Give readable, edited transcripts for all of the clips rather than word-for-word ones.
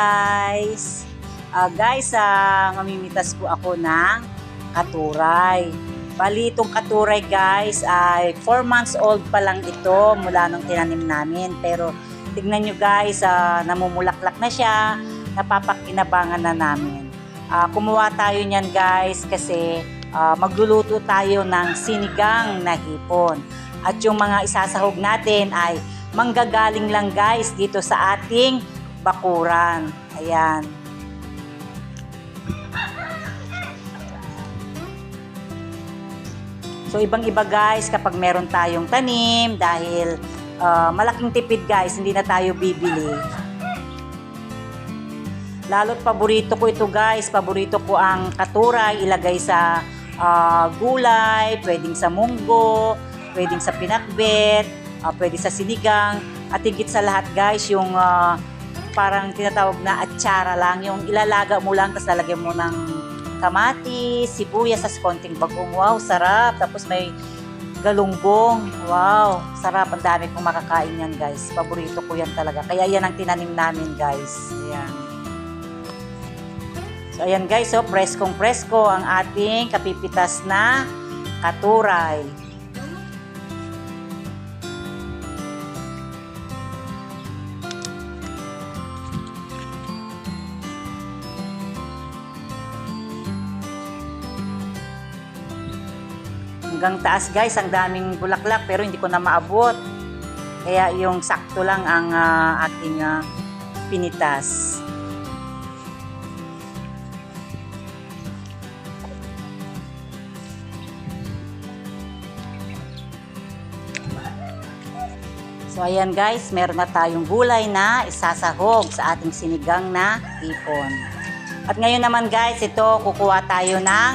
guys! Mamimitas po ako ng katuray. Bali, itong katuray guys ay 4 months old pa lang ito mula nung tinanim namin. Pero tignan nyo guys, namumulaklak na siya, napapakinabangan na namin. Kumuha tayo niyan guys kasi magluluto tayo ng sinigang na hipon. At yung mga isasahog natin ay manggagaling lang guys dito sa ating bakuran. Ayan. So ibang-iba guys kapag meron tayong tanim dahil malaking tipid guys, hindi na tayo bibili. Lalo't paborito ko ito guys, paborito ko ang katuray, ilagay sa gulay, pwedeng sa munggo, pwedeng sa pinakbet, pwede sa sinigang, at higit sa lahat guys, yung parang tinatawag na atsara lang, yung ilalaga mo lang, tapos lalagyan mo ng kamatis, sibuyas, sa konting bagong. Wow, sarap! Tapos may galunggong. Wow, sarap. Ang dami kong makakain yan guys. Paborito ko yan talaga. Kaya yan ang tinanim namin guys. Ayan. So ayan guys, so preskong presko ang ating kapipitas na katuray. Hanggang taas guys, ang daming bulaklak pero hindi ko na maabot. Kaya yung sakto lang ang aking pinitas. So ayan guys, meron na tayong gulay na isasahog sa ating sinigang na hipon. At ngayon naman guys, ito kukuha tayo ng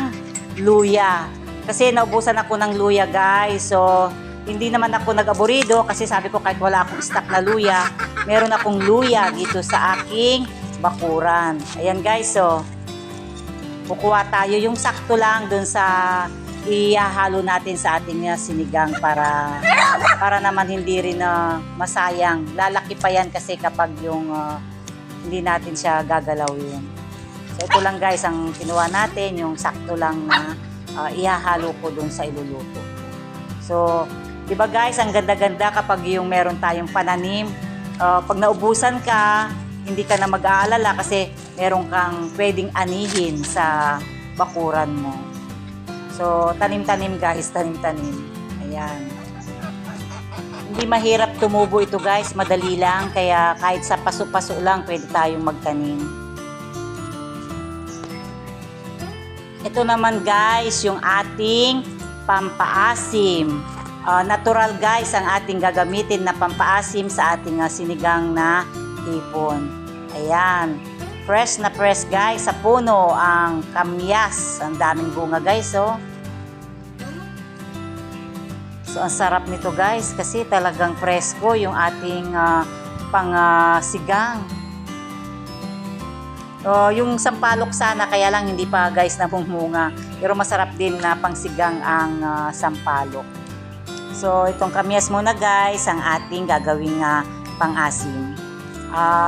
luya. Kasi naubusan ako ng luya guys. So hindi naman ako nag-aburido kasi sabi ko kahit wala akong stock na luya, meron akong luya dito sa aking bakuran. Ayan guys, so kukuha tayo yung sakto lang dun sa ihahalo natin sa ating sinigang para naman hindi rin masayang. Lalaki pa yan kasi kapag yung hindi natin siya gagalawin. So ito lang guys ang kinuha natin, yung sakto lang na ihahalo ko dun sa iluluto. So, di ba guys, ang ganda-ganda kapag yung meron tayong pananim. Pag naubusan ka, hindi ka na mag-aalala kasi meron kang pwedeng anihin sa bakuran mo. So, tanim-tanim guys, tanim-tanim. Ayan. Hindi mahirap tumubo ito guys, madali lang. Kaya kahit sa paso-paso lang, pwede tayong magtanim. Ito naman guys, yung ating pampaasim. Natural guys ang ating gagamitin na pampaasim sa ating sinigang na hipon. Ayan. Fresh na fresh guys sa puno ang kamyas. Ang daming bunga guys, oh. So ang sarap nito guys kasi talagang presko yung ating pang-sigang. Yung sampalok sana, kaya lang hindi pa guys namumunga. Pero masarap din na pangsigang ang sampalok. So itong kamyas muna guys, ang ating gagawing pang-asim.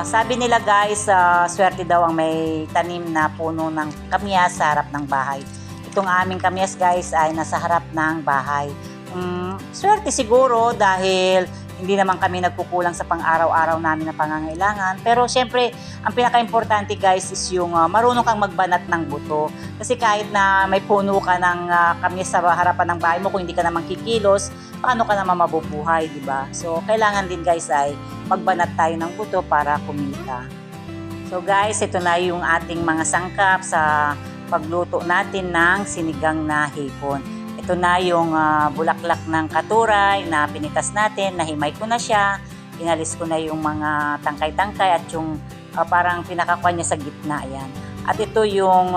Sabi nila guys, swerte daw ang may tanim na puno ng kamyas sa harap ng bahay. Itong aming kamyas guys ay nasa harap ng bahay. Swerte siguro dahil hindi naman kami nagkukulang sa pang-araw-araw namin na pangangailangan. Pero syempre, ang pinaka-importante guys is yung marunong kang magbanat ng buto. Kasi kahit na may puno ka ng kamyas sa harapan ng bahay mo, kung hindi ka naman kikilos, paano ka naman mabubuhay, di ba? So, kailangan din guys ay magbanat tayo ng buto para kumita. So guys, ito na yung ating mga sangkap sa pagluto natin ng sinigang na hipon. Ito na yung bulaklak ng katuray na pinitas natin, nahimay ko na siya, inalis ko na yung mga tangkay-tangkay at yung parang pinakakuha niya sa gitna, ayan. At ito yung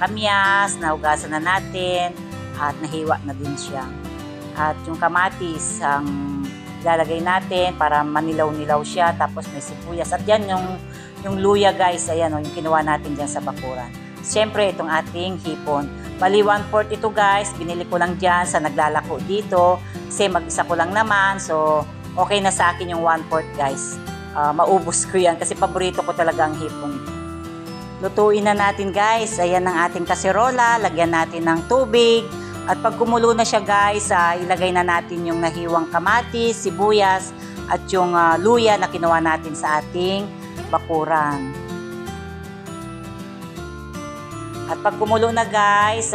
kamyas, nahugasan na natin at nahiwa na din siya. At yung kamatis, ang ilalagay natin para manilaw-nilaw siya, tapos may sibuyas. At yan yung luya guys, ayan yung kinuha natin dyan sa bakuran. Siyempre, itong ating hipon. Bali 1/4 ito guys, binili ko lang dyan sa naglalako dito kasi mag-isa ko lang naman, so okay na sa akin yung 1/4 guys. maubos ko yan kasi paborito ko talaga ang hipon. Lutuin na natin guys. Ayan ang ating kaserola. Lagyan natin ng tubig. At pag kumulo na siya guys, ilagay na natin yung nahiwang kamatis, sibuyas, at yung luya na kinuha natin sa ating bakuran. At pag kumulo na guys,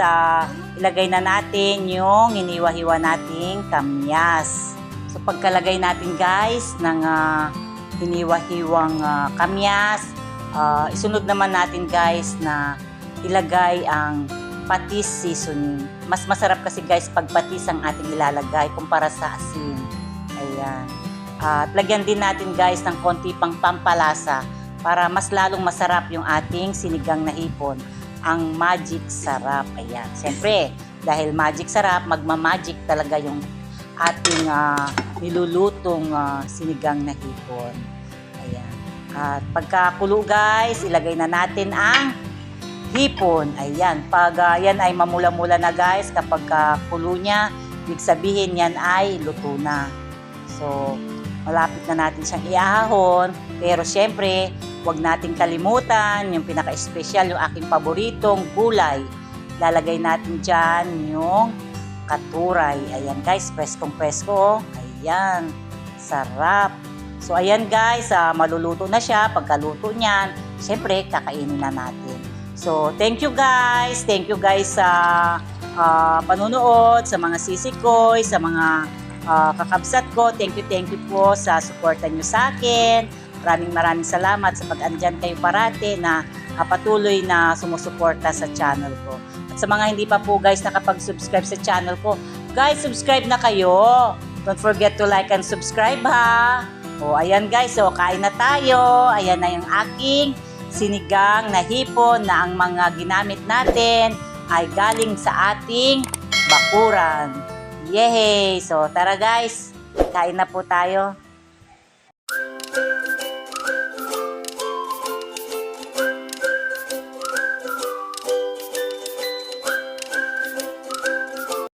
ilagay na natin yung hiniwa-hiwa nating kamyas. So pagkalagay natin guys ng hiniwa-hiwang kamyas, isunod naman natin guys na ilagay ang patis seasoning. Mas masarap kasi guys pag patis ang ating ilalagay kumpara sa asin. Ayan. At lagyan din natin guys ng konti pang pampalasa para mas lalong masarap yung ating sinigang na hipon. Ang magic sarap. Ayan. Siyempre, dahil magic sarap, magma-magic talaga yung ating nilulutong sinigang na hipon. Ayan. At pagkakulo guys, ilagay na natin ang hipon. Ayan. Pag yan ay mamula-mula na guys, kapag kulo niya, ibig sabihin yan ay luto na. So, malapit na natin siyang iahon. Pero syempre, huwag nating kalimutan yung pinaka-espesyal, yung aking paboritong gulay. Lalagay natin dyan yung katuray. Ayan guys, preskong-presko. Ayan. Sarap. So, ayan guys, maluluto na siya. Pagkaluto niyan, syempre, kakainin na natin. So, thank you guys. Thank you guys sa panunood, sa mga sisi ko, sa mga kakabsat ko. Thank you po sa suporta nyo sa akin. Maraming salamat sa pag-andyan kayo parate na patuloy na sumusuporta sa channel ko. At sa mga hindi pa po guys nakapag-subscribe sa channel ko, guys, subscribe na kayo. Don't forget to like and subscribe ha. O, ayan guys, so kain na tayo. Ayan na yung aking sinigang na hipon na ang mga ginamit natin ay galing sa ating bakuran. Yehey! So, tara guys, kain na po tayo.